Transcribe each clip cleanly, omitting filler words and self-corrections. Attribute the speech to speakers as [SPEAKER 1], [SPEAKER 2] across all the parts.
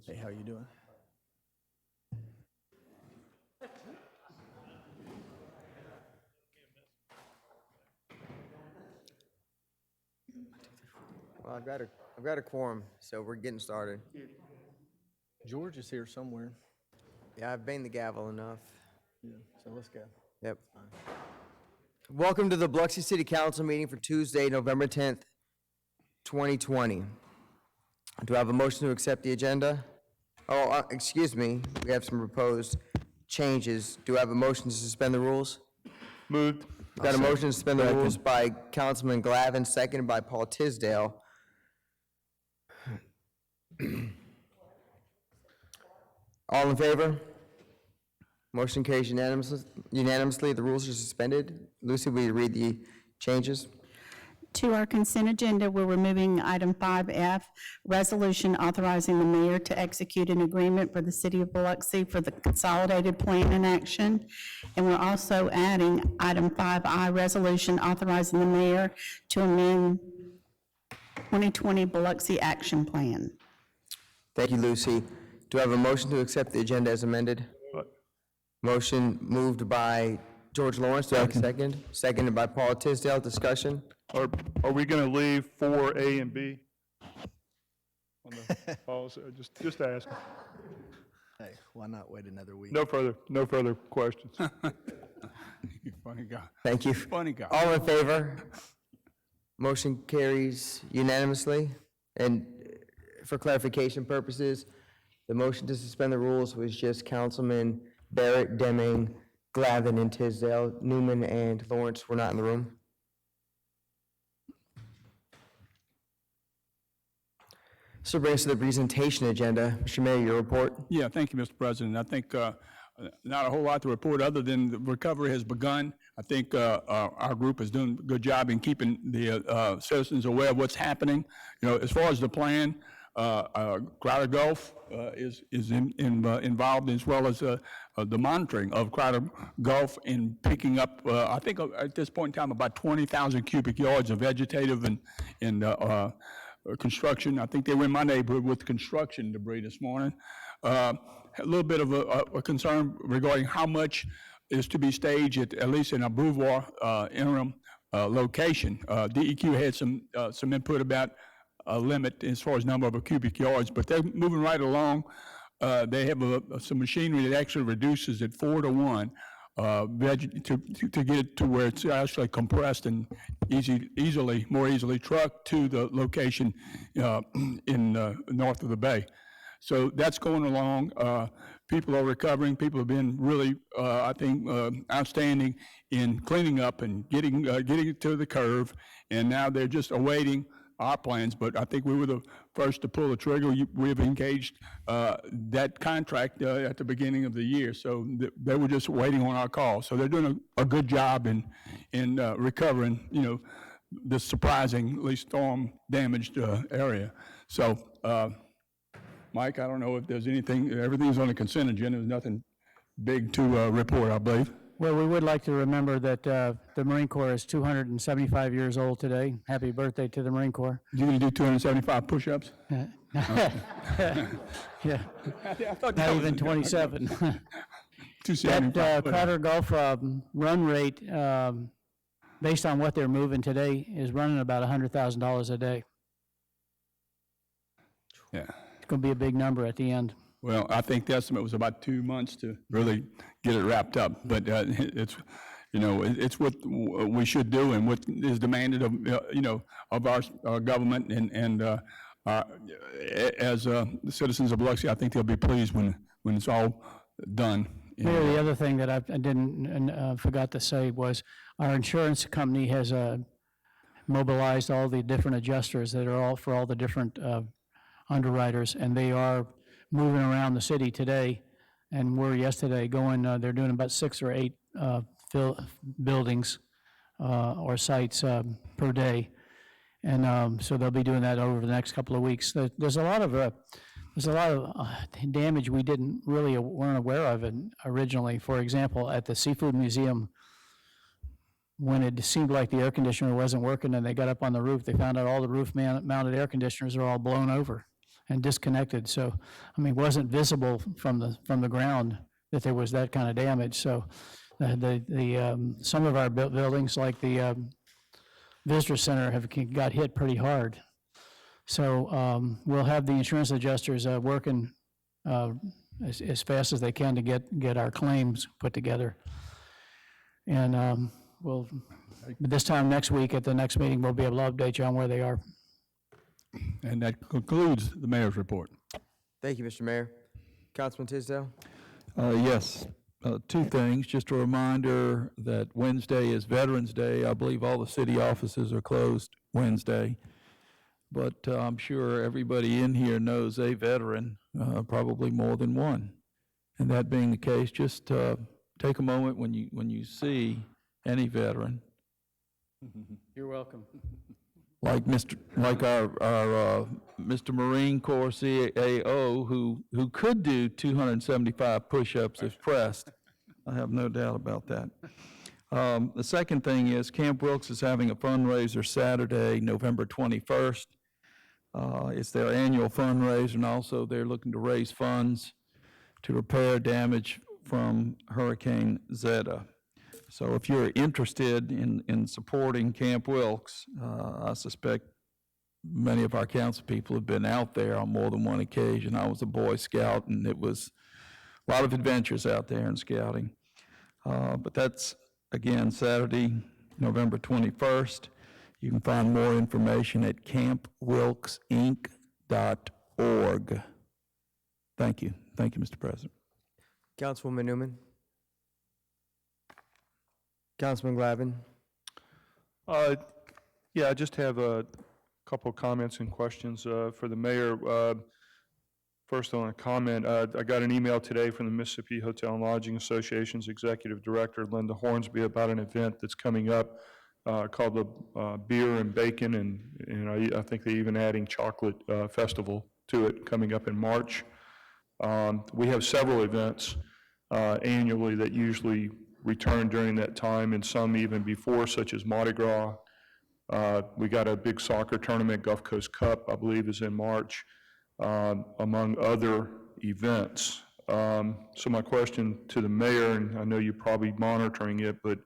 [SPEAKER 1] Hey, how you doing?
[SPEAKER 2] Well, I've got a quorum, so we're getting started.
[SPEAKER 1] George is here somewhere.
[SPEAKER 2] Yeah, I've banged the gavel enough.
[SPEAKER 1] Yeah, so let's go.
[SPEAKER 2] Yep. Welcome to the Biloxi City Council meeting for Tuesday, November 10th, 2020. Do I have a motion to accept the agenda? Oh, excuse me, we have some proposed changes. Do I have a motion to suspend the rules?
[SPEAKER 3] Moved.
[SPEAKER 2] Got a motion to suspend the rules by Councilman Glavin, seconded by Paul Tisdale. All in favor? Motion carries unanimously. The rules are suspended. Lucy, will you read the changes?
[SPEAKER 4] To our consent agenda, we're removing item 5F, resolution authorizing the mayor to execute an agreement for the city of Biloxi for the consolidated plan in action. And we're also adding item 5I, resolution authorizing the mayor to amend 2020 Biloxi action plan.
[SPEAKER 2] Thank you, Lucy. Do I have a motion to accept the agenda as amended? Motion moved by George Lawrence. Do I have a second? Seconded by Paul Tisdale. Discussion?
[SPEAKER 3] Are we going to leave 4A and B on the policy? Just asking.
[SPEAKER 1] Hey, why not wait another week?
[SPEAKER 3] No further questions.
[SPEAKER 5] You funny guy.
[SPEAKER 2] Thank you.
[SPEAKER 5] Funny guy.
[SPEAKER 2] All in favor? Motion carries unanimously. And for clarification purposes, the motion to suspend the rules was just Councilman Barrett, Deming, Glavin, and Tisdale. Newman and Lawrence were not in the room. So brings us to the presentation agenda. Mr. Mayor, your report.
[SPEAKER 5] Yeah, thank you, Mr. President. I think not a whole lot to report other than the recovery has begun. I think our group is doing a good job in keeping the citizens aware of what's happening. You know, as far as the plan, Crowder Gulf is involved, as well as the monitoring of Crowder Gulf in picking up, I think at this point in time, about 20,000 cubic yards of vegetative and construction. I think they were in my neighborhood with construction debris this morning. A little bit of a concern regarding how much is to be staged at least in a Beauvoir interim location. DEQ had some input about a limit as far as number of cubic yards, but they're moving right along. They have some machinery that actually reduces it 4 to 1 to get it to where it's actually compressed and more easily trucked to the location in north of the bay. So that's going along. People are recovering. People have been really, I think, outstanding in cleaning up and getting it to the curve. And now they're just awaiting our plans, but I think we were the first to pull the trigger. We have engaged that contract at the beginning of the year, so they were just waiting on our call. So they're doing a good job in recovering, you know, the surprisingly storm-damaged area. So, Mike, I don't know if there's anything. Everything's on the consent agenda. There's nothing big to report, I believe.
[SPEAKER 6] Well, we would like to remember that the Marine Corps is 275 years old today. Happy birthday to the Marine Corps.
[SPEAKER 5] You gonna do 275 push-ups?
[SPEAKER 6] Yeah, not even 27.
[SPEAKER 5] 275.
[SPEAKER 6] That Crowder Gulf run rate, based on what they're moving today, is running about $100,000 a day.
[SPEAKER 5] Yeah.
[SPEAKER 6] It's going to be a big number at the end.
[SPEAKER 5] Well, I think the estimate was about 2 months to really get it wrapped up, but it's, you know, it's what we should do and what is demanded of, you know, of our government and as the citizens of Biloxi. I think they'll be pleased when it's all done.
[SPEAKER 6] Mayor, the other thing that I didn't forgot to say was our insurance company has mobilized all the different adjusters that are all for all the different underwriters, and they are moving around the city today, and were yesterday going, they're doing about 6 or 8 buildings or sites per day. And so they'll be doing that over the next couple of weeks. There's a lot of damage we weren't aware of originally. For example, at the Seafood Museum, when it seemed like the air conditioner wasn't working and they got up on the roof, they found out all the roof mounted air conditioners are all blown over. and disconnected. So, I mean, it wasn't visible from the ground that there was that kind of damage. So some of our buildings, like the visitor center, got hit pretty hard. So we'll have the insurance adjusters working as fast as they can to get our claims put together. And this time next week, at the next meeting, we'll be able to update you on where they are.
[SPEAKER 5] And that concludes the mayor's report.
[SPEAKER 2] Thank you, Mr. Mayor. Councilman Tisdale?
[SPEAKER 7] Yes, two things. Just a reminder that Wednesday is Veterans Day. I believe all the city offices are closed Wednesday. But I'm sure everybody in here knows a veteran, probably more than one. And that being the case, just take a moment when you see any veteran,
[SPEAKER 6] You're welcome.
[SPEAKER 7] like our Mr. Marine Corps CAO, who could do 275 push-ups if pressed. I have no doubt about that. The second thing is Camp Wilkes is having a fundraiser Saturday, November 21st. It's their annual fundraiser, and also they're looking to raise funds to repair damage from Hurricane Zeta. So if you're interested in supporting Camp Wilkes, I suspect many of our council people have been out there on more than one occasion. I was a Boy Scout, and it was a lot of adventures out there in scouting. But that's, again, Saturday, November 21st. You can find more information at campwilksinc.org. Thank you. Thank you, Mr. President.
[SPEAKER 2] Councilwoman Newman? Councilman Glavin?
[SPEAKER 3] Yeah, I just have a couple of comments and questions for the mayor. First, on a comment, I got an email today from the Mississippi Hotel and Lodging Association's Executive Director, Linda Hornsby, about an event that's coming up called the Beer and Bacon, and I think they're even adding chocolate festival to it coming up in March. We have several events annually that usually return during that time, and some even before, such as Mardi Gras. We got a big soccer tournament, Gulf Coast Cup, I believe, is in March, among other events. So my question to the mayor, and I know you're probably monitoring it, but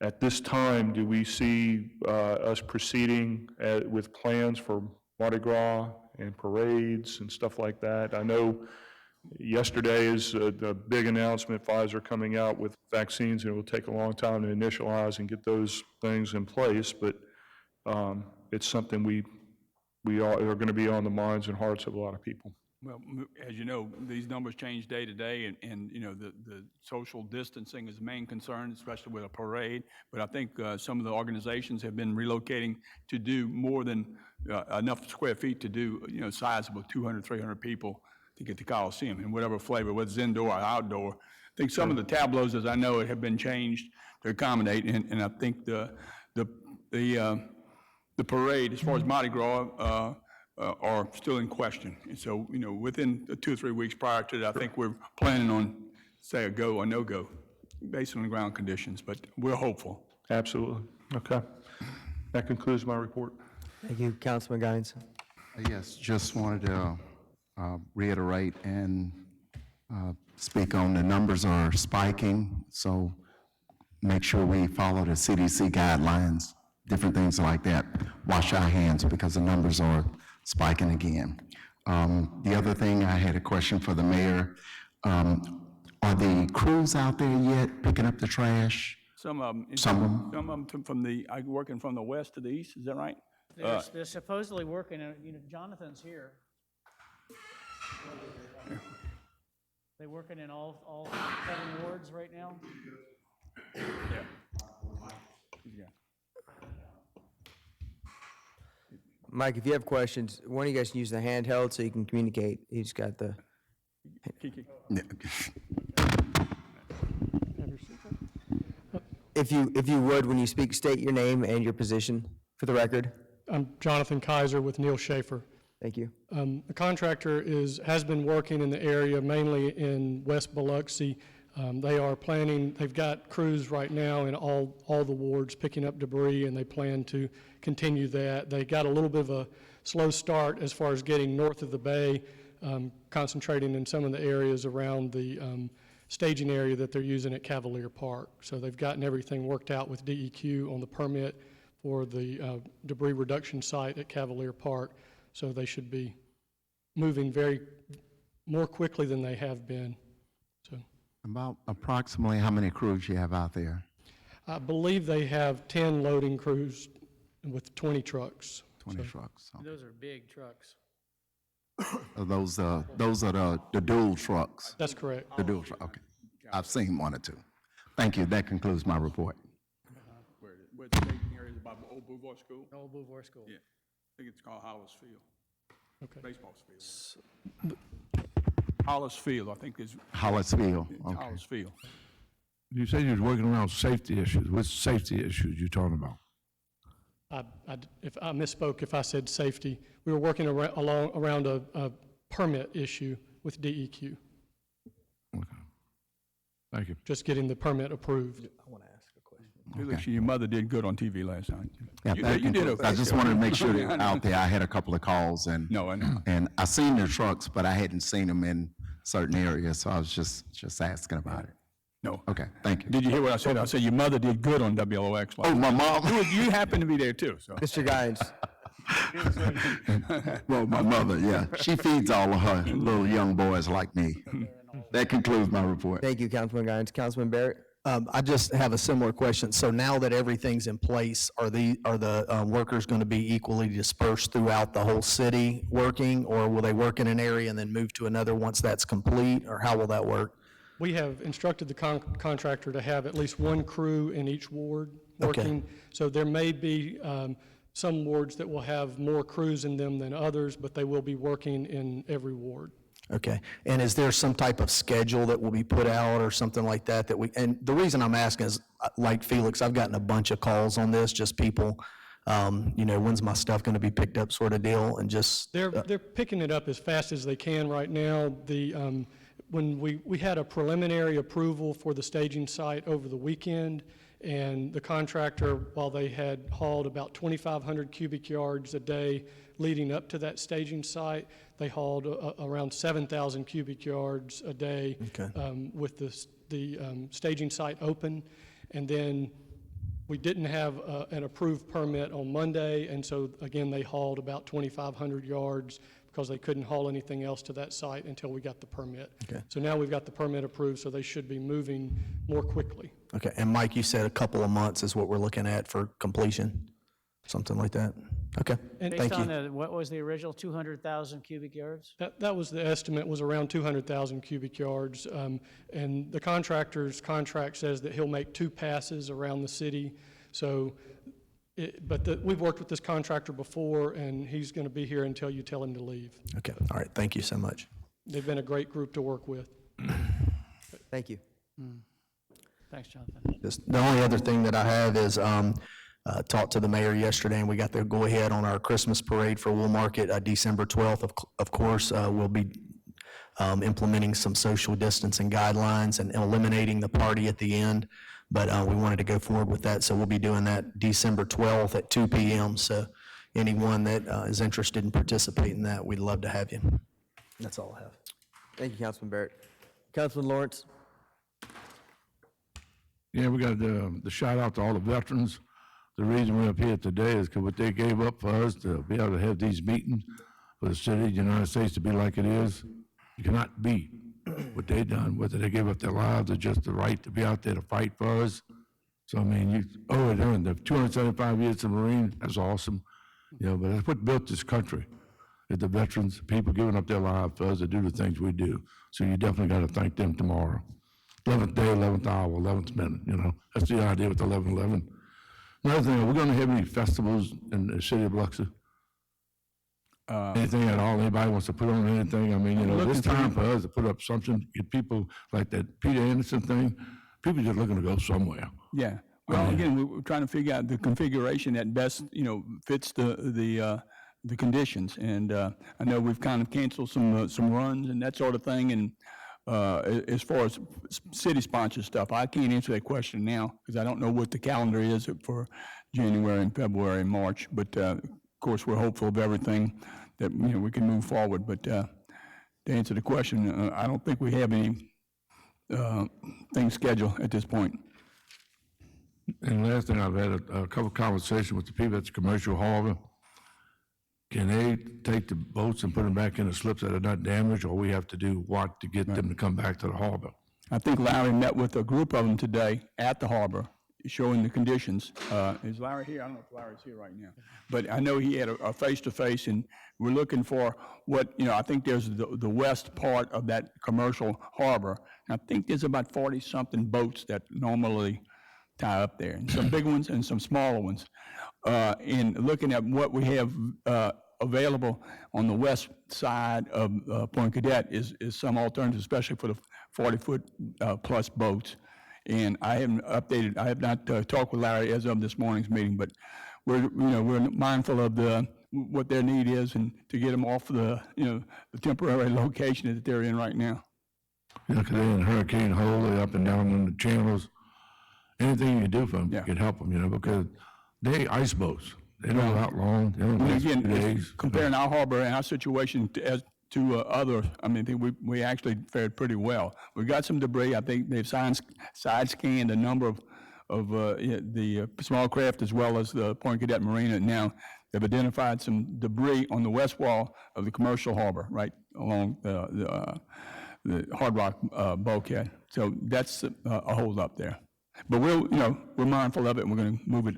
[SPEAKER 3] at this time, do we see us proceeding with plans for Mardi Gras and parades and stuff like that? I know yesterday is the big announcement, Pfizer coming out with vaccines, and it will take a long time to initialize and get those things in place, but it's something we are going to be on the minds and hearts of a lot of people.
[SPEAKER 5] Well, as you know, these numbers change day to day, and you know, the social distancing is the main concern, especially with a parade. But I think some of the organizations have been relocating to do more than enough square feet to do, you know, sizable 200, 300 people to get the Coliseum in whatever flavor, whether it's indoor or outdoor. I think some of the tableaus, as I know it, have been changed to accommodate, and I think the parade, as far as Mardi Gras, are still in question. And so, you know, within 2 or 3 weeks prior to that, I think we're planning on, say, a go or no-go, based on the ground conditions, but we're hopeful.
[SPEAKER 3] Absolutely. Okay. That concludes my report.
[SPEAKER 2] Thank you. Councilman Guines?
[SPEAKER 8] Yes, just wanted to reiterate and speak on the numbers are spiking, so make sure we follow the CDC guidelines, different things like that. Wash our hands because the numbers are spiking again. The other thing, I had a question for the mayor. Are the crews out there yet picking up the trash?
[SPEAKER 5] Some of them.
[SPEAKER 8] Some of them?
[SPEAKER 5] Some of them from working from the west to the east, is that right?
[SPEAKER 6] They're supposedly working, you know, Jonathan's here. They working in all 7 wards right now?
[SPEAKER 5] Yeah.
[SPEAKER 2] Mike, if you have questions, one of you guys can use the handheld so you can communicate. He's got the...
[SPEAKER 5] Kiki.
[SPEAKER 2] If you would, when you speak, state your name and your position for the record.
[SPEAKER 9] I'm Jonathan Kaiser with Neil Schaefer.
[SPEAKER 2] Thank you.
[SPEAKER 9] The contractor has been working in the area, mainly in West Biloxi, They are planning, they've got crews right now in all the wards picking up debris, and they plan to continue that. They got a little bit of a slow start as far as getting north of the bay, concentrating in some of the areas around the staging area that they're using at Cavalier Park. So they've gotten everything worked out with DEQ on the permit for the debris reduction site at Cavalier Park. So they should be moving more quickly than they have been. So
[SPEAKER 8] About approximately how many crews you have out there?
[SPEAKER 9] I believe they have 10 loading crews with 20 trucks.
[SPEAKER 8] 20 trucks. Okay.
[SPEAKER 6] Those are big trucks.
[SPEAKER 8] Those are the dual trucks.
[SPEAKER 9] That's correct.
[SPEAKER 8] The dual truck, okay. I've seen one or two. Thank you. That concludes my report.
[SPEAKER 5] Where the staging area is by Old Beauvoir School?
[SPEAKER 6] Old Beauvoir School.
[SPEAKER 5] Yeah, I think it's called Hollis Field.
[SPEAKER 9] Okay.
[SPEAKER 5] Baseball field. Hollis Field, I think is
[SPEAKER 8] Hollisville, okay.
[SPEAKER 5] Hollis Field.
[SPEAKER 10] You said you was working around safety issues. What safety issues you talking about?
[SPEAKER 9] If I misspoke, if I said safety, we were working around a permit issue with DEQ,
[SPEAKER 10] Okay. Thank you.
[SPEAKER 9] just getting the permit approved.
[SPEAKER 1] I want to ask a question.
[SPEAKER 5] Felix, your mother did good on TV last night.
[SPEAKER 8] Yeah,
[SPEAKER 5] You
[SPEAKER 8] that
[SPEAKER 5] did
[SPEAKER 8] concludes.
[SPEAKER 5] okay.
[SPEAKER 8] I just wanted to make sure they're out there. I had a couple of calls and.
[SPEAKER 5] No, I know.
[SPEAKER 8] And I seen the trucks, but I hadn't seen them in certain areas, so I was just asking about it.
[SPEAKER 5] No.
[SPEAKER 8] Okay, thank you.
[SPEAKER 5] Did you hear what I said? I said your mother did good on WLOX last
[SPEAKER 8] Oh, my mom?
[SPEAKER 5] You happened to be there too, so.
[SPEAKER 2] Mr. Guines.
[SPEAKER 8] Well, my mother, yeah. She feeds all of her little young boys like me. That concludes my report.
[SPEAKER 2] Thank you, Councilman Guines. Councilman Barrett?
[SPEAKER 1] I just have a similar question. So now that everything's in place, are the workers going to be equally dispersed throughout the whole city working? Or will they work in an area and then move to another once that's complete? Or how will that work?
[SPEAKER 9] We have instructed the contractor to have at least one crew in each ward
[SPEAKER 1] Okay.
[SPEAKER 9] working. So there may be some wards that will have more crews in them than others, but they will be working in every ward.
[SPEAKER 1] Okay. And is there some type of schedule that will be put out or something like that and the reason I'm asking is, like Felix, I've gotten a bunch of calls on this, just people, when's my stuff going to be picked up sort of deal, and just.
[SPEAKER 9] They're picking it up as fast as they can right now. When we had a preliminary approval for the staging site over the weekend, and the contractor, while they had hauled about 2,500 cubic yards a day leading up to that staging site, they hauled around 7,000 cubic yards a day.
[SPEAKER 1] Okay.
[SPEAKER 9] With the staging site open. And then we didn't have an approved permit on Monday, and so again, they hauled about 2,500 yards because they couldn't haul anything else to that site until we got the permit.
[SPEAKER 1] Okay.
[SPEAKER 9] So now we've got the permit approved, so they should be moving more quickly.
[SPEAKER 1] Okay. And Mike, you said a couple of months is what we're looking at for completion? Something like that? Okay.
[SPEAKER 9] And
[SPEAKER 6] Based
[SPEAKER 1] Thank you.
[SPEAKER 6] on what was the original 200,000 cubic yards?
[SPEAKER 9] that was the estimate, was around 200,000 cubic yards. And the contractor's contract says that he'll make 2 passes around the city. So, we've worked with this contractor before, and he's going to be here until you tell him to leave.
[SPEAKER 1] Okay. All right. Thank you so much.
[SPEAKER 9] They've been a great group to work with.
[SPEAKER 2] Thank you.
[SPEAKER 6] Thanks, Jonathan.
[SPEAKER 1] Just the only other thing that I have is talked to the mayor yesterday, and we got the go-ahead on our Christmas parade for Wool Market, December 12th. Of course, we'll be implementing some social distancing guidelines and eliminating the party at the end, but we wanted to go forward with that, so we'll be doing that December 12th at 2 p.m. So anyone that is interested in participating in that, we'd love to have you. That's all I have.
[SPEAKER 2] Thank you, Councilman Barrett. Councilman Lawrence?
[SPEAKER 10] Yeah, we got the shout out to all the veterans. The reason we're up here today is because what they gave up for us to be able to have these meetings for the city of the United States to be like it is, you cannot beat what they done, whether they gave up their lives or just the right to be out there to fight for us. So, I mean, the 275 years of Marine, that's awesome. But that's what built this country, is the veterans, people giving up their lives for us to do the things we do. So you definitely got to thank them tomorrow. 11th day, 11th hour, 11th minute, That's the idea with 11/11. Another thing, are we going to have any festivals in the city of Biloxi? Anything at all? Anybody wants to put on anything? I mean, it's time for us to put up something, get people like that Peter Anderson thing. People just looking to go somewhere.
[SPEAKER 5] Yeah. Well, again, we're trying to figure out the configuration that best, fits the conditions. And I know we've kind of canceled some runs and that sort of thing. And as far as city-sponsored stuff, I can't answer that question now because I don't know what the calendar is for January and February and March. But of course, we're hopeful of everything that we can move forward. But to answer the question, I don't think we have any things scheduled at this point.
[SPEAKER 10] And last thing, I've had a couple conversations with the people at the commercial harbor. Can they take the boats and put them back in the slips that are not damaged, or we have to do what to get them to come back to the harbor?
[SPEAKER 5] I think Larry met with a group of them today at the harbor, showing the conditions. Is Larry here? I don't know if Larry's here right now. But I know he had a face-to-face, and we're looking for what, I think there's the west part of that commercial harbor. And I think there's about 40-something boats that normally tie up there, and some big ones and some smaller ones. And looking at what we have available on the west side of Point Cadet is some alternatives, especially for the 40-foot plus boats. And I haven't updated, I have not talked with Larry as of this morning's meeting, but we're mindful of what their need is and to get them off the temporary location that they're in right now.
[SPEAKER 10] Yeah, because they're in hurricane hole, they're up and down in the channels. Anything you can do for them, you can help them, because they ice boats. They don't go out long, they don't last 2 days.
[SPEAKER 5] Comparing our harbor and our situation to others, I think we actually fared pretty well. We got some debris. I think they've side scanned a number of the small craft as well as the Point Cadet Marina. Now they've identified some debris on the west wall of the commercial harbor, right along the Hard Rock bulkhead. So that's a hold up there. But we're mindful of it, and we're going to move it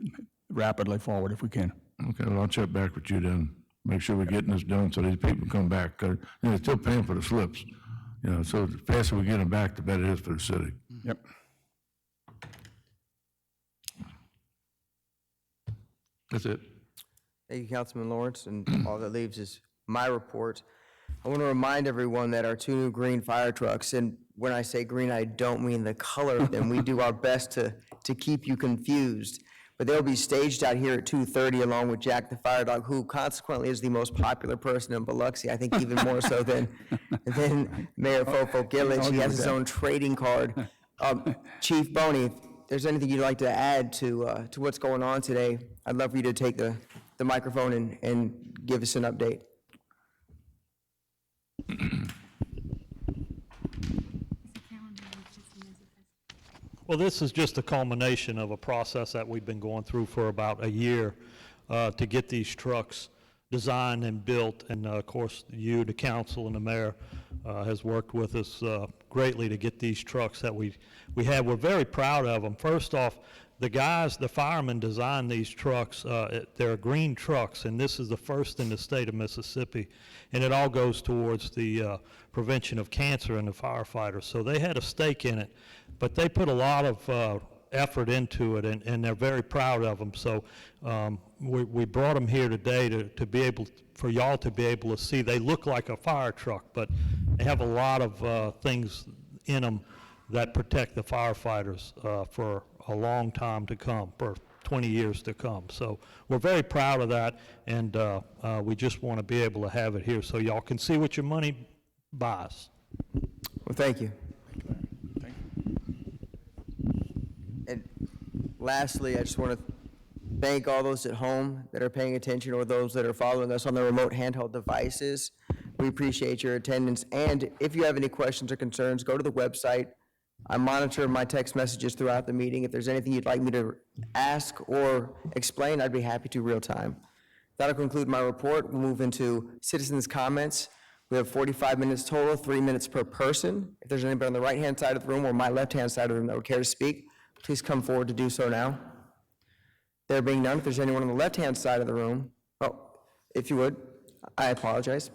[SPEAKER 5] rapidly forward if we can.
[SPEAKER 10] Okay, well, I'll check back with you then. Make sure we're getting this done so these people come back. 'Cause, they're still paying for the slips. So the faster we get them back, the better it is for the city.
[SPEAKER 5] Yep.
[SPEAKER 10] That's it.
[SPEAKER 2] Thank you, Councilman Lawrence, and all that leaves is my report. I want to remind everyone that our 2 new green fire trucks, and when I say green, I don't mean the color of them. We do our best to keep you confused. But they'll be staged out here at 2:30 along with Jack the Fire Dog, who consequently is the most popular person in Biloxi, I think even more so than Mayor Fofo Gillich. He has his own trading card. Chief Boney, if there's anything you'd like to add to what's going on today, I'd love for you to take the microphone and give us an update.
[SPEAKER 11] Well, this is just a culmination of a process that we've been going through for about a year to get these trucks designed and built. And of course, you, the council, and the mayor has worked with us greatly to get these trucks that we have. We're very proud of them. First off, the firemen designed these trucks. They're green trucks, and this is the first in the state of Mississippi. And it all goes towards the prevention of cancer in the firefighters. So they had a stake in it, but they put a lot of effort into it, and they're very proud of them. So we brought them here today to be able, for y'all to be able to see. They look like a fire truck, but they have a lot of things in them that protect the firefighters for a long time to come, for 20 years to come. So we're very proud of that, and we just want to be able to have it here so y'all can see what your money buys.
[SPEAKER 2] Well, thank you. And lastly, I just want to thank all those at home that are paying attention or those that are following us on their remote handheld devices. We appreciate your attendance. And if you have any questions or concerns, go to the website. I monitor my text messages throughout the meeting. If there's anything you'd like me to ask or explain, I'd be happy to real time. That'll conclude my report. We'll move into citizens' comments. We have 45 minutes total, 3 minutes per person. If there's anybody on the right-hand side of the room or my left-hand side of the room that would care to speak, please come forward to do so now. There being none, if there's anyone on the left-hand side of the room, if you would, I apologize.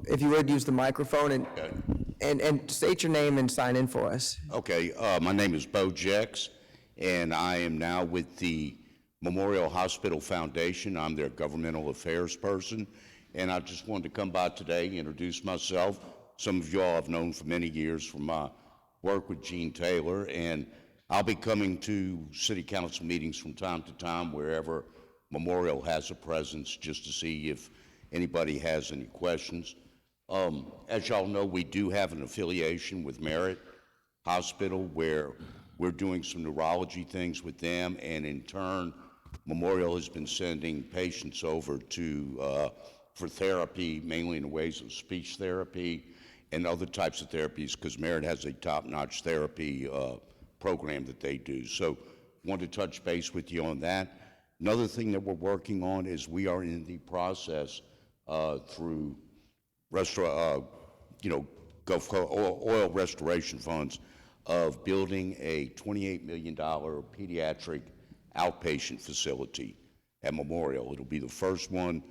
[SPEAKER 2] If you would, use the microphone and state your name and sign in for us.
[SPEAKER 12] Okay, my name is Bo Jex, and I am now with the Memorial Hospital Foundation. I'm their governmental affairs person, and I just wanted to come by today and introduce myself. Some of y'all I've known for many years from my work with Gene Taylor, and I'll be coming to city council meetings from time to time wherever Memorial has a presence, just to see if anybody has any questions. As y'all know, we do have an affiliation with Merit Hospital where we're doing some neurology things with them, and in turn, Memorial has been sending patients over to for therapy, mainly in the ways of speech therapy and other types of therapies, because Merit has a top-notch therapy program that they do. So, wanted to touch base with you on that. Another thing that we're working on is we are in the process through Gulf oil restoration funds of building a $28 million pediatric outpatient facility at Memorial. It'll be the first one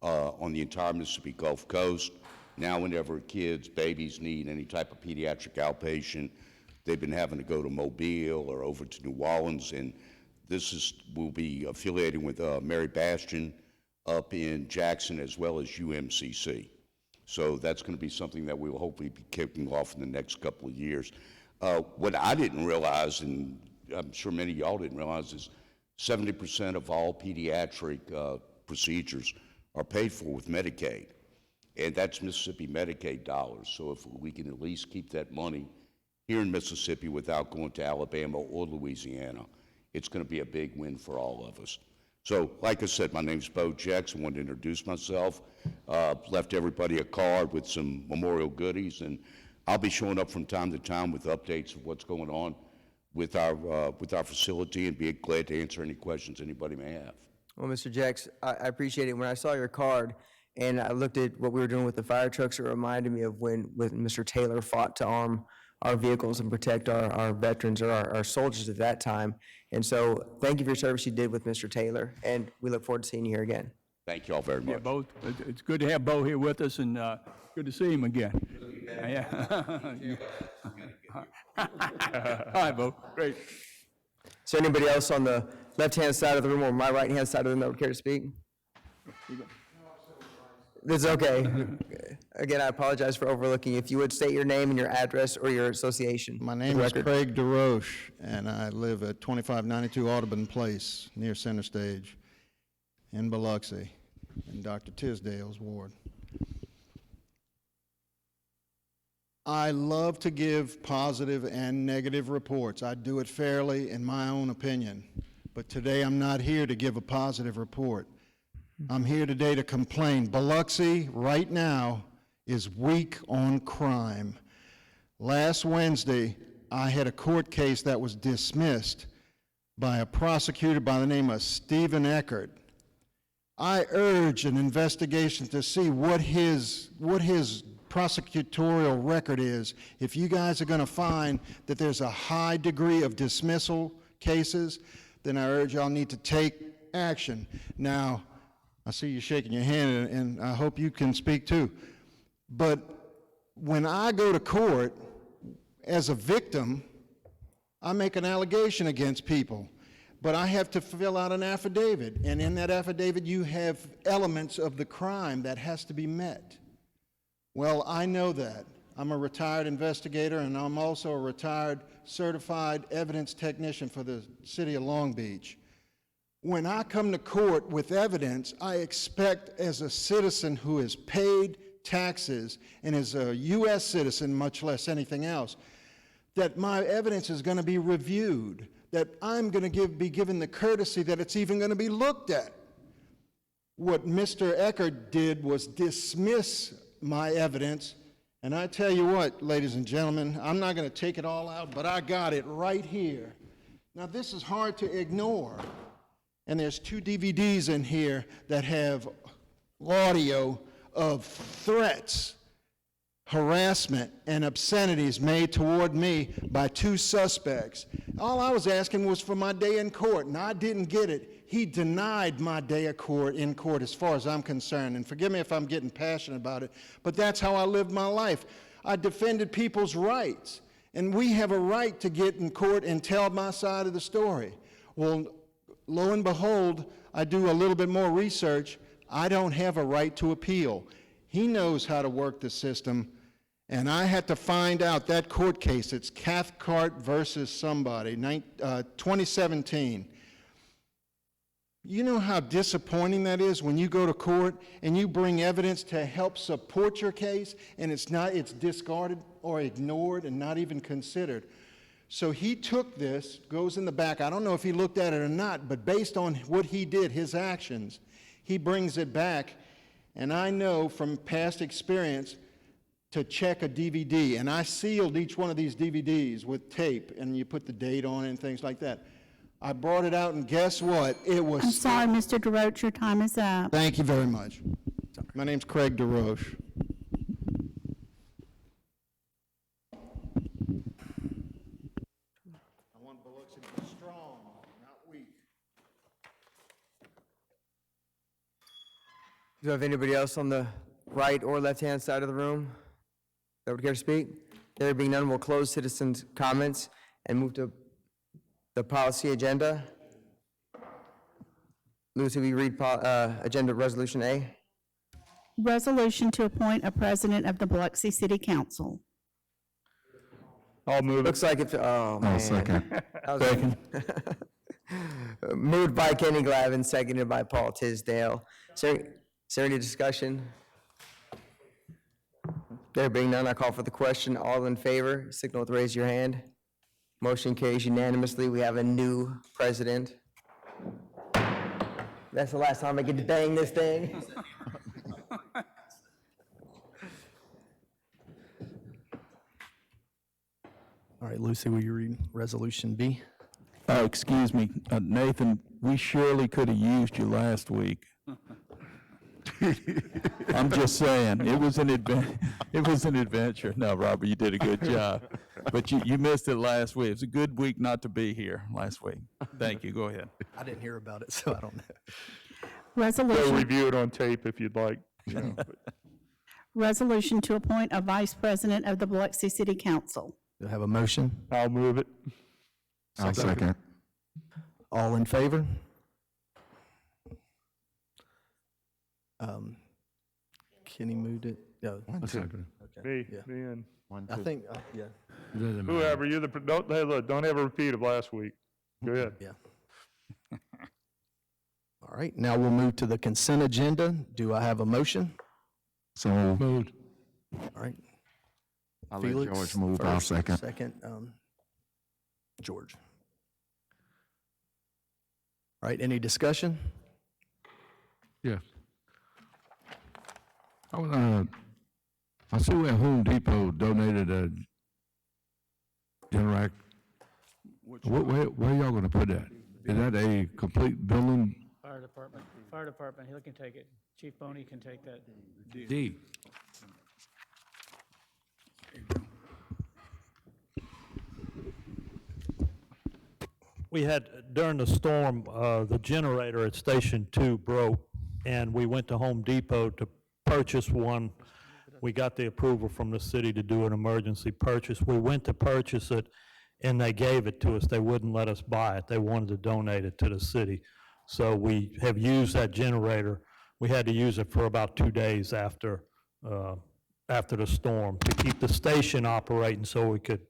[SPEAKER 12] on the entire Mississippi Gulf Coast. Now, whenever kids, babies need any type of pediatric outpatient, they've been having to go to Mobile or over to New Orleans, and will be affiliating with Mary Bastion up in Jackson as well as UMCC. So that's going to be something that we will hopefully be kicking off in the next couple of years. What I didn't realize, and I'm sure many of y'all didn't realize, is 70% of all pediatric procedures are paid for with Medicaid, and that's Mississippi Medicaid dollars. So if we can at least keep that money here in Mississippi without going to Alabama or Louisiana, it's going to be a big win for all of us. So, like I said, my name's Bo Jex. I wanted to introduce myself. Left everybody a card with some memorial goodies, and I'll be showing up from time to time with updates of what's going on with our facility, and be glad to answer any questions anybody may have.
[SPEAKER 2] Well, Mr. Jex, I appreciate it. When I saw your card and I looked at what we were doing with the fire trucks, it reminded me of when Mr. Taylor fought to arm our vehicles and protect our veterans or our soldiers at that time. And so thank you for your service you did with Mr. Taylor, and we look forward to seeing you here again.
[SPEAKER 12] Thank you all very much.
[SPEAKER 5] Yeah, Bo, it's good to have Bo here with us, and good to see him again. Yeah. All right, Bo, great.
[SPEAKER 2] Is there anybody else on the left-hand side of the room or my right-hand side of the room that would care to speak? It's okay. Again, I apologize for overlooking. If you would state your name and your address or your association.
[SPEAKER 13] My name is Craig DeRoche, and I live at 2592 Audubon Place, near Center Stage, in Biloxi, in Dr. Tisdale's ward. I love to give positive and negative reports. I do it fairly, in my own opinion. But today, I'm not here to give a positive report. I'm here today to complain. Biloxi, right now, is weak on crime. Last Wednesday, I had a court case that was dismissed by a prosecutor by the name of Stephen Eckert. I urge an investigation to see what his prosecutorial record is. If you guys are going to find that there's a high degree of dismissal cases, then I urge y'all need to take action. Now, I see you shaking your hand, and I hope you can speak too. But when I go to court as a victim, I make an allegation against people. But I have to fill out an affidavit, and in that affidavit you have elements of the crime that has to be met. Well, I know that. I'm a retired investigator, and I'm also a retired certified evidence technician for the city of Long Beach. When I come to court with evidence, I expect as a citizen who has paid taxes and is a U.S. citizen, much less anything else, that my evidence is going to be reviewed, that I'm going to be given the courtesy that it's even going to be looked at. What Mr. Eckert did was dismiss my evidence, and I tell you what, ladies and gentlemen, I'm not going to take it all out, but I got it right here. Now, this is hard to ignore. And there's 2 DVDs in here that have audio of threats, harassment, and obscenities made toward me by 2 suspects. All I was asking was for my day in court, and I didn't get it. He denied my day in court as far as I'm concerned. And forgive me if I'm getting passionate about it, but that's how I lived my life. I defended people's rights, and we have a right to get in court and tell my side of the story. Well, lo and behold, I do a little bit more research. I don't have a right to appeal. He knows how to work the system, and I had to find out that court case. It's Cathcart 'Cart versus somebody, 2017. You know how disappointing that is when you go to court and you bring evidence to help support your case and it's discarded or ignored and not even considered. So he took this, goes in the back. I don't know if he looked at it or not, but based on what he did, his actions, he brings it back. And I know from past experience to check a DVD, and I sealed each one of these DVDs with tape, and you put the date on it and things like that. I brought it out, and guess what? It was.
[SPEAKER 4] I'm sorry, Mr. DeRoche, your time is up.
[SPEAKER 13] Thank you very much. My name's Craig DeRoche. I want Biloxi to be strong, not weak.
[SPEAKER 2] Do you have anybody else on the right or left-hand side of the room that would care to speak? There being none, we'll close citizens' comments and move to the policy agenda. Lucy, will you read Agenda Resolution A?
[SPEAKER 4] Resolution to appoint a president of the Biloxi City Council.
[SPEAKER 3] I'll move it.
[SPEAKER 2] Looks like it's, oh, man.
[SPEAKER 8] I'll second.
[SPEAKER 2] Second. Moved by Kenny Glavin, seconded by Paul Tisdale. Is there any discussion? There being none, I call for the question. All in favor, signal with raise your hand. Motion carries unanimously. We have a new president. That's the last time I get to bang this thing.
[SPEAKER 1] All right, Lucy, will you read Resolution B?
[SPEAKER 7] Excuse me, Nathan, we surely could have used you last week. I'm just saying, it was an adventure. No, Robert, you did a good job. But you missed it last week. It was a good week not to be here last week. Thank you, go ahead.
[SPEAKER 1] I didn't hear about it, so I don't know.
[SPEAKER 3] We'll
[SPEAKER 4] Resolution,
[SPEAKER 3] review it on tape if you'd like. You know, but-
[SPEAKER 4] resolution to appoint a vice president of the Biloxi City Council.
[SPEAKER 1] Do I have a motion?
[SPEAKER 3] I'll move it.
[SPEAKER 8] I'll second.
[SPEAKER 1] All in favor? Kenny moved it. No,
[SPEAKER 10] I'll second
[SPEAKER 3] Me,
[SPEAKER 1] Yeah.
[SPEAKER 3] me and
[SPEAKER 1] I think, yeah,
[SPEAKER 10] it. Doesn't matter.
[SPEAKER 3] whoever, you're the, don't, hey, look, don't ever repeat of last week. Go ahead.
[SPEAKER 1] yeah. All right, now we'll move to the consent agenda. Do I have a motion?
[SPEAKER 8] So
[SPEAKER 10] Moved.
[SPEAKER 1] All right.
[SPEAKER 8] I'll let
[SPEAKER 1] Felix
[SPEAKER 8] George move. I'll
[SPEAKER 1] first,
[SPEAKER 8] second.
[SPEAKER 1] Second, George. All right, any discussion?
[SPEAKER 10] Yes. I see where Home Depot donated a Generac. Where y'all gonna put that? Is that a complete building?
[SPEAKER 6] Fire department, he can take it. Chief Boney can take that.
[SPEAKER 10] D.
[SPEAKER 11] We had, during the storm, the generator at Station 2 broke, and we went to Home Depot to purchase one. We got the approval from the city to do an emergency purchase. We went to purchase it, and they gave it to us. They wouldn't let us buy it. They wanted to donate it to the city. So we have used that generator. We had to use it for about 2 days after the storm to keep the station operating so we could,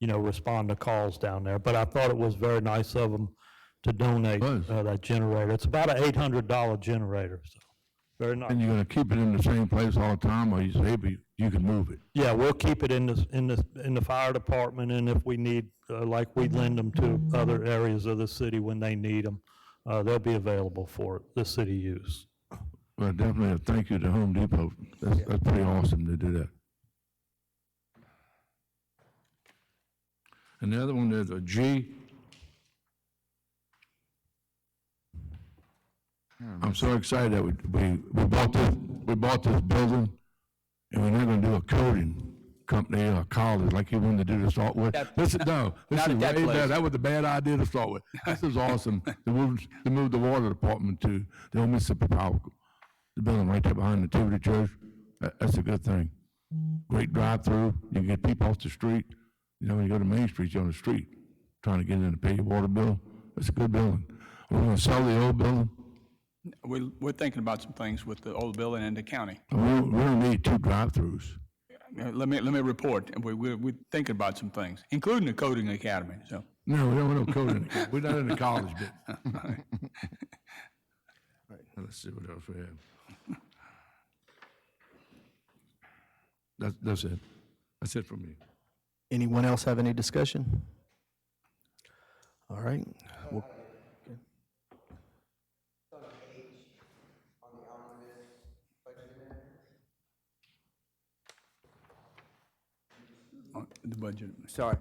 [SPEAKER 11] respond to calls down there. But I thought it was very nice of them to donate that generator. It's about an $800 generator, so very nice.
[SPEAKER 10] And you're gonna keep it in the same place all the time, or you say, you can move it?
[SPEAKER 11] Yeah, we'll keep it in the fire department, and if we need, like we lend them to other areas of the city when they need them, they'll be available for the city use.
[SPEAKER 10] Well, definitely a thank you to Home Depot. That's pretty awesome to do that. And the other one is a G. I'm so excited that we bought this building, and we're not gonna do a coding company or college like you wanted to do to start with. This is way better. That was a bad idea to start with. This is awesome. To move the water department to the old Mississippi Power, the building right there behind the Nativity Church. That's a good thing. Great drive-through. You can get people off the street. When you go to Main Street, you're on the street trying to get in to pay your water bill. It's a good building. We're gonna sell the old building.
[SPEAKER 5] We're thinking about some things with the old building and the county.
[SPEAKER 10] We don't need 2 drive-throughs.
[SPEAKER 5] Let me report. We're thinking about some things, including the coding academy, so.
[SPEAKER 10] No, we don't want no coding. We're not in the college bit. Let's see what else we have. That's it. That's it for me.
[SPEAKER 1] Anyone else have any discussion? All right. Well,
[SPEAKER 5] The budget.
[SPEAKER 2] Sorry.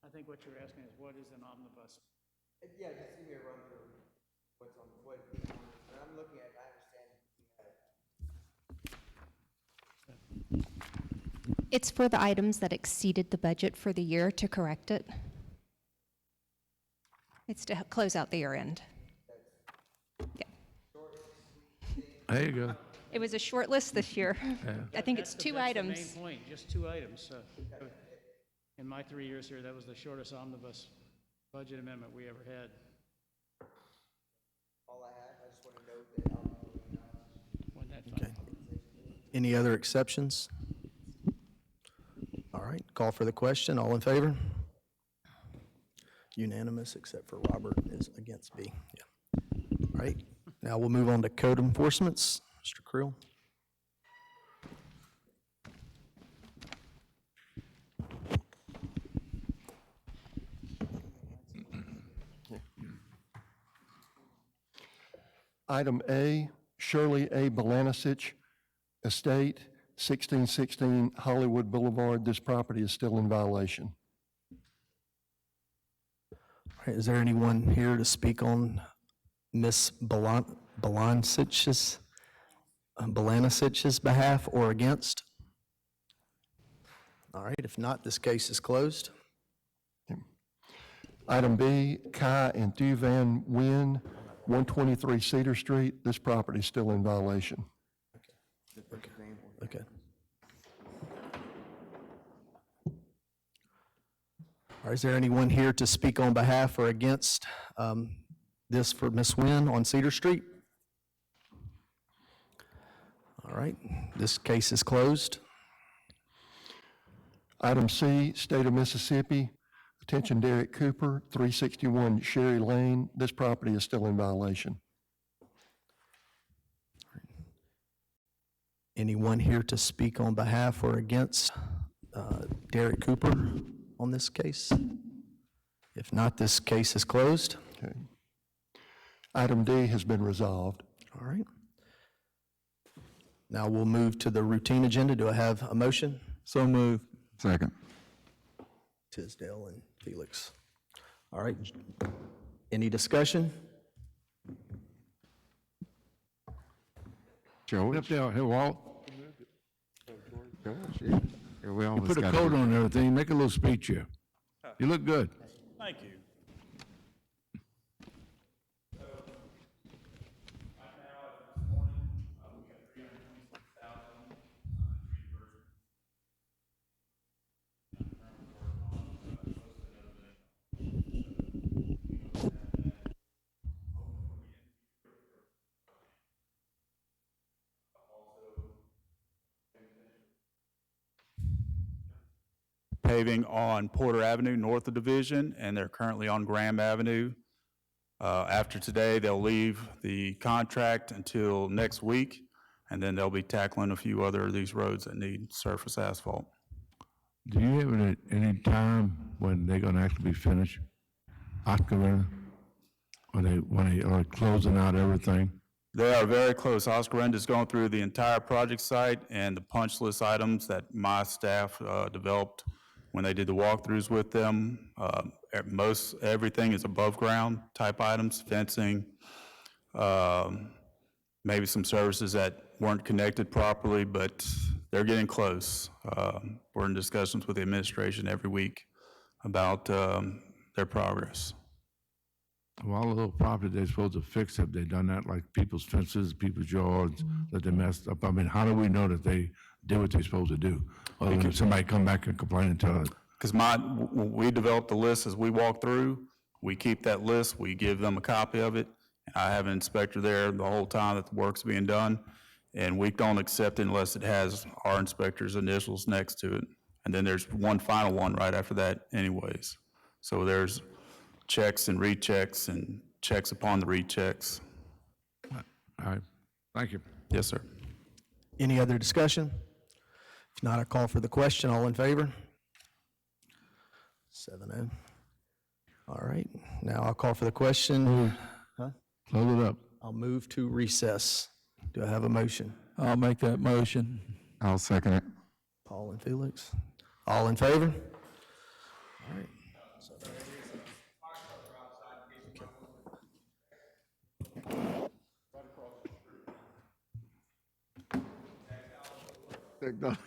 [SPEAKER 6] I think what you're asking is, what is an omnibus?
[SPEAKER 2] Yeah, just give me a run through what's on, what, I'm looking at, I understand.
[SPEAKER 14] It's for the items that exceeded the budget for the year to correct it. It's to close out the year end. Yeah.
[SPEAKER 10] There you go.
[SPEAKER 14] It was a short list this year. I think it's two items.
[SPEAKER 6] That's the main point, just 2 items. In my 3 years here, that was the shortest omnibus budget amendment we ever had.
[SPEAKER 2] All I had, I just want to note that
[SPEAKER 6] Wasn't that fun?
[SPEAKER 1] okay. Any other exceptions? All right, call for the question. All in favor? Unanimous, except for Robert is against B. Yeah. All right, now we'll move on to code enforcements. Mr. Creel.
[SPEAKER 15] Item A, Shirley A. Belanasich, Estate, 1616 Hollywood Boulevard. This property is still in violation.
[SPEAKER 1] All right, is there anyone here to speak on Ms. Belanasich's behalf or against? All right, if not, this case is closed.
[SPEAKER 15] Item B, Kai and Thu Van Nguyen, 123 Cedar Street. This property is still in violation.
[SPEAKER 1] Okay. All right, is there anyone here to speak on behalf or against this for Ms. Nguyen on Cedar Street? All right, this case is closed.
[SPEAKER 15] Item C, State of Mississippi, attention Derek Cooper, 361 Sherry Lane. This property is still in violation.
[SPEAKER 1] Anyone here to speak on behalf or against Derek Cooper on this case? If not, this case is closed.
[SPEAKER 15] Okay. Item D has been resolved.
[SPEAKER 1] All right. Now we'll move to the routine agenda. Do I have a motion?
[SPEAKER 7] So move.
[SPEAKER 8] Second.
[SPEAKER 1] Tisdale and Felix. All right. Any discussion?
[SPEAKER 8] George?
[SPEAKER 10] Up there, hey, Walt,
[SPEAKER 8] George, yeah. Yeah, we always
[SPEAKER 10] put a
[SPEAKER 8] got
[SPEAKER 10] coat on and everything, make a little speech here. You look good.
[SPEAKER 11] Thank you. Paving on Porter Avenue, north of Division, and they're currently on Graham Avenue. After today, they'll leave the contract until next week, and then they'll be tackling a few other of these roads that need surface asphalt.
[SPEAKER 10] Do you have any time when they're gonna actually be finished? Oscar, when they are closing out everything?
[SPEAKER 3] They are very close. Oscar Rend is going through the entire project site and the punch list items that my staff developed when they did the walkthroughs with them. Everything is above ground type items, fencing, maybe some services that weren't connected properly, but they're getting close. We're in discussions with the administration every week about their progress.
[SPEAKER 10] Well, all the little property they're supposed to fix, have they done that, like people's fences, people's yards, that they messed up? I mean, how do we know that they did what they're supposed to do? Other than somebody come back and complain and tell us?
[SPEAKER 3] Because we developed the list as we walk through. We keep that list, we give them a copy of it. I have an inspector there the whole time that the work's being done, and we don't accept it unless it has our inspector's initials next to it. And then there's one final one right after that anyways.
[SPEAKER 16] So there's checks and rechecks and checks upon the rechecks.
[SPEAKER 10] All right, thank you.
[SPEAKER 16] Yes, sir.
[SPEAKER 1] Any other discussion? If not, I call for the question. All in favor? 7-0. All right, now I'll call for the question. Huh?
[SPEAKER 10] Close it up.
[SPEAKER 1] I'll move to recess. Do I have a motion?
[SPEAKER 7] I'll make that motion.
[SPEAKER 8] I'll second it.
[SPEAKER 1] Paul and Felix. All in favor? All right.
[SPEAKER 10] Technology.